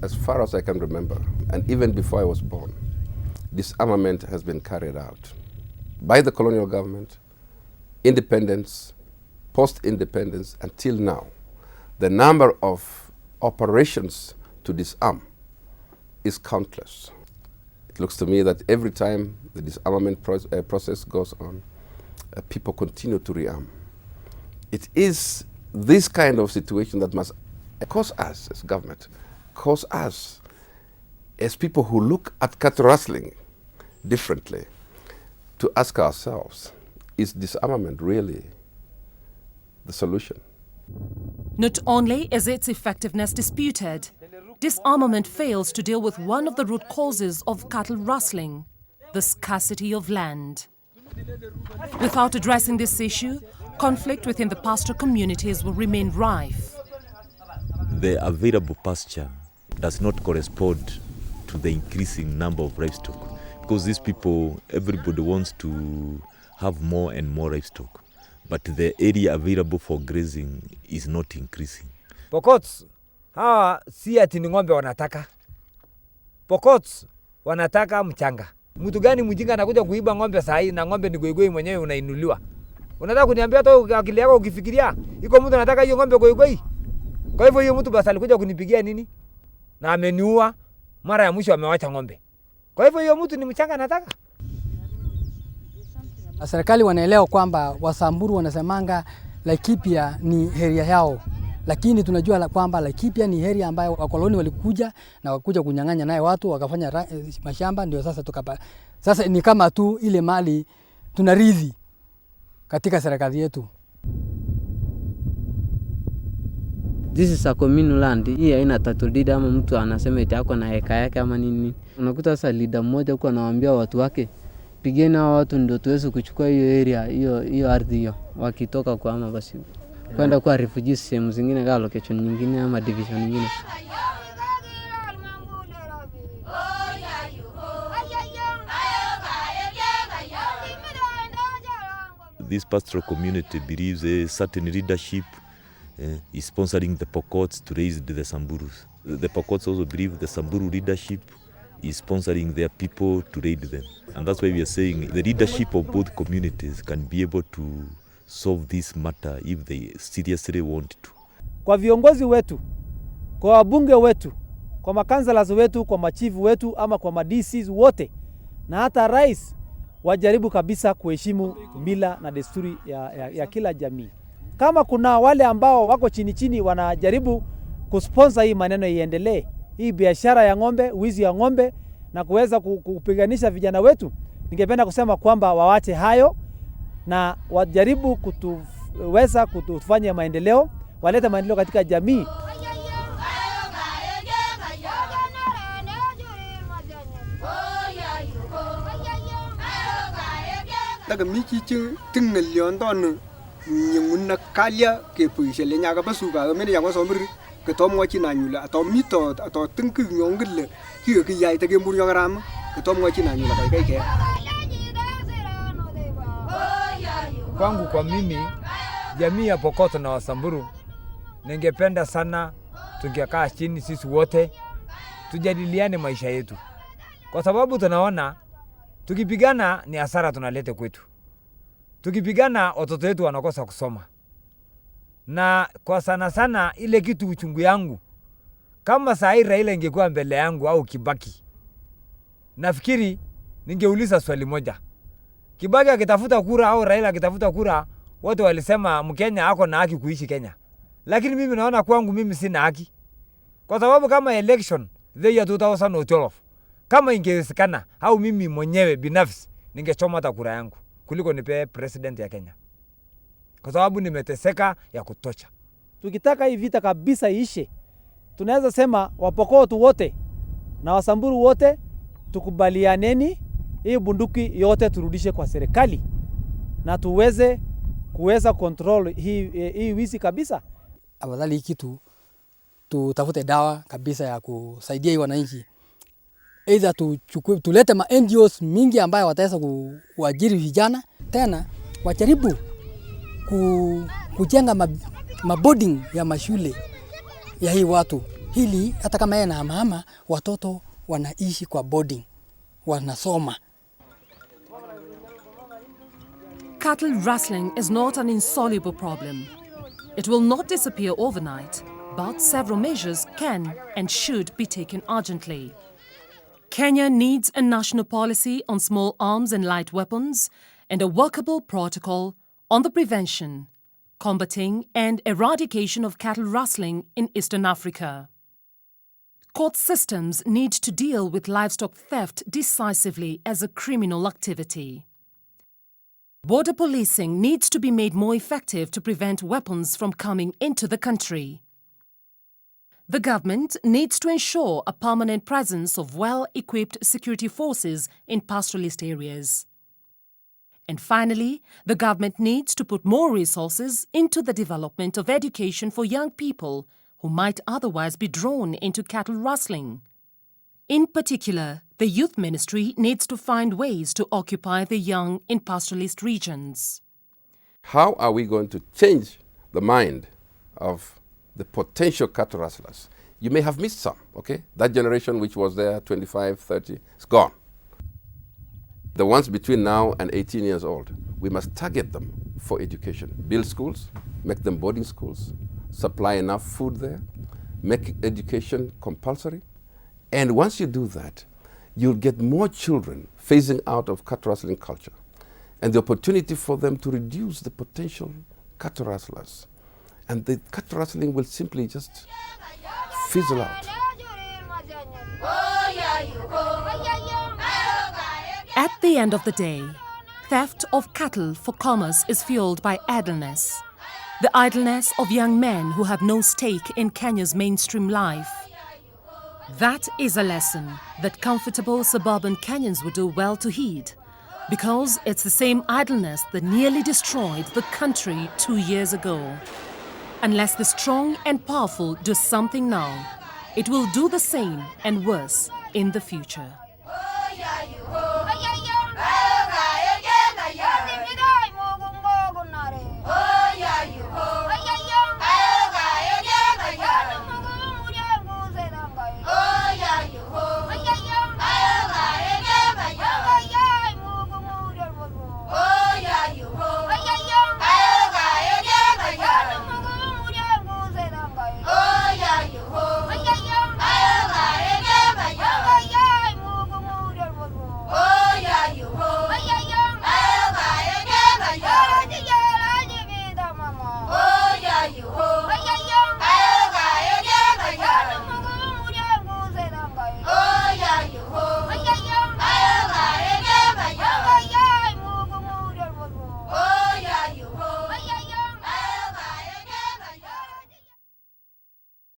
as far as I can remember, and even before I was born, disarmament has been carried out by the colonial government, independence, post-independence, until now. The number of operations to disarm is countless. It looks to me that every time the disarmament process goes on, people continue to rearm. It is this kind of situation that must cause us as government, cause us as people who look at cat rustling differently, to ask ourselves, is disarmament really the solution? Not only is its effectiveness disputed, disarmament fails to deal with one of the root causes of cattle rustling, the scarcity of land. Without addressing this issue, conflict within the pasture communities will remain rife. The available pasture does not correspond to the increasing number of livestock, because these people, everybody wants to have more and more livestock, but the area available for grazing is not increasing. Pokots hawa si ati ni ng'ombe wanataka. Pokots wanataka mchanga. Mtu gani mjinga anakuja kuiba ng'ombe saa hii na ng'ombe ni goigoi mwenyewe unainuliwa? Unataka kuniambia tu akili yako ukifikiria iko mtu anataka hiyo ng'ombe goigoi? Kwa hivyo hiyo mtu basi alikuja kunipigia nini? Na ameniua, mara ya mwisho amewacha ng'ombe. Kwa hivyo hiyo mtu ni mchanga anataka? Serikali wanaelewa kwamba Wasamburu wanasemanga Laikipia ni area yao. Lakini tunajua kwamba Laikipia ni area ambayo wakoloni walikuja na wakuja kunyang'anya naye watu wakafanya mashamba, ndio sasa sasa ni kama tu ile mali tunarithi katika serikali yetu. This is a communal land. Hii haina title deed ama mtu anasema eti yako na heka yake ama nini. Unakuta sasa leader mmoja huko anawaambia watu wake, pigeni hao watu ndio tuweze kuchukua hiyo area, hiyo ardhi hiyo. Wakitoka kwa ama basi kwenda kwa refugees sehemu zingine kama location nyingine ama division nyingine. This pastoral community believes a certain leadership is sponsoring the Pokots to raise the Samburus. The Pokots also believe the Samburu leadership is sponsoring their people to raid them. And that's why we are saying the leadership of both communities can be able to solve this matter if they seriously want to. Kwa viongozi wetu, kwa wabunge wetu, kwa makanzalas wetu, kwa machifu wetu ama kwa madcs wote na hata rais, wajaribu kabisa kuheshimu mila na desturi ya kila jamii. Kama kuna wale ambao wako chini chini wanajaribu kusponsor hii maneno iendelee, hii biashara ya ng'ombe, wizi ya ng'ombe na kuweza kupiganisha vijana wetu, ningependa kusema kwamba wawache hayo na wajaribu kutuweza kutufanya maendeleo, walete maendeleo katika jamii. Daga miki tingelion don nyunguna kalya ke puishele nyaga basuga mene yango somri ke tomwa chinanyula atomito atotinki nyongile hiyo ki yai tege mbur yogaram ke tomwa chinanyula kai. Kwangu kwa mimi, jamii ya Pokoto na Wasamburu, ningependa sana tungekaa chini sisi wote tujadiliane maisha yetu. Kwa sababu tunaona tukipigana ni hasara tunalete kwetu. Tukipigana watoto wetu wanakosa kusoma. Na kwa sana ile kitu uchungu yangu, kama saa hii Raila ingekuwa mbele yangu au Kibaki, nafikiri ningeuliza swali moja. Kibaki akitafuta kura au Raila akitafuta kura, wote walisema Mkenya ako na haki kuishi Kenya. Lakini mimi naona kwangu mimi sina haki. Kwa sababu kama election the year 2012, kama ingewezekana au mimi mwenyewe binafsi ningechoma hata kura yangu kuliko nipe president ya Kenya. Kwa sababu nimeteseka ya kutosha. Tukitaka hii vita kabisa iishe, tunaweza sema Wapokoto wote na Wasamburu wote tukubalianeni hii bunduki yote turudishe kwa serikali na kuweza control hii wizi kabisa. Afadhali kitu tutafute dawa kabisa ya kusaidia hii wananchi. Either tulete ma NGOs mingi ambayo wataweza kuajiri vijana, tena wajaribu kujenga maboarding ya mashule ya hii watu. ili hata kama yeye na mama watoto wanaishi kwa boarding, wanasoma. Cattle rustling is not an insoluble problem. It will not disappear overnight, but several measures can and should be taken urgently. Kenya needs a national policy on small arms and light weapons and a workable protocol on the prevention, combating and eradication of cattle rustling in Eastern Africa. Court systems need to deal with livestock theft decisively as a criminal activity. Border policing needs to be made more effective to prevent weapons from coming into the country. The government needs to ensure a permanent presence of well-equipped security forces in pastoralist areas. And finally, the government needs to put more resources into the development of education for young people who might otherwise be drawn into cattle rustling. In particular, the Youth Ministry needs to find ways to occupy the young in pastoralist regions. How are we going to change the mind of the potential cattle rustlers? You may have missed some, okay? That generation which was there, 25, 30, is gone. The ones between now and 18 years old, we must target them for education. Build schools, make them boarding schools, supply enough food there, make education compulsory. And once you do that, you'll get more children phasing out of cattle rustling culture and the opportunity for them to reduce the potential cattle rustlers. And the cattle rustling will simply just fizzle out. At the end of the day, theft of cattle for commerce is fueled by idleness. The idleness of young men who have no stake in Kenya's mainstream life. That is a lesson that comfortable suburban Kenyans would do well to heed, because it's the same idleness that nearly destroyed the country 2 years ago. Unless the strong and powerful do something now, it will do the same and worse in the future.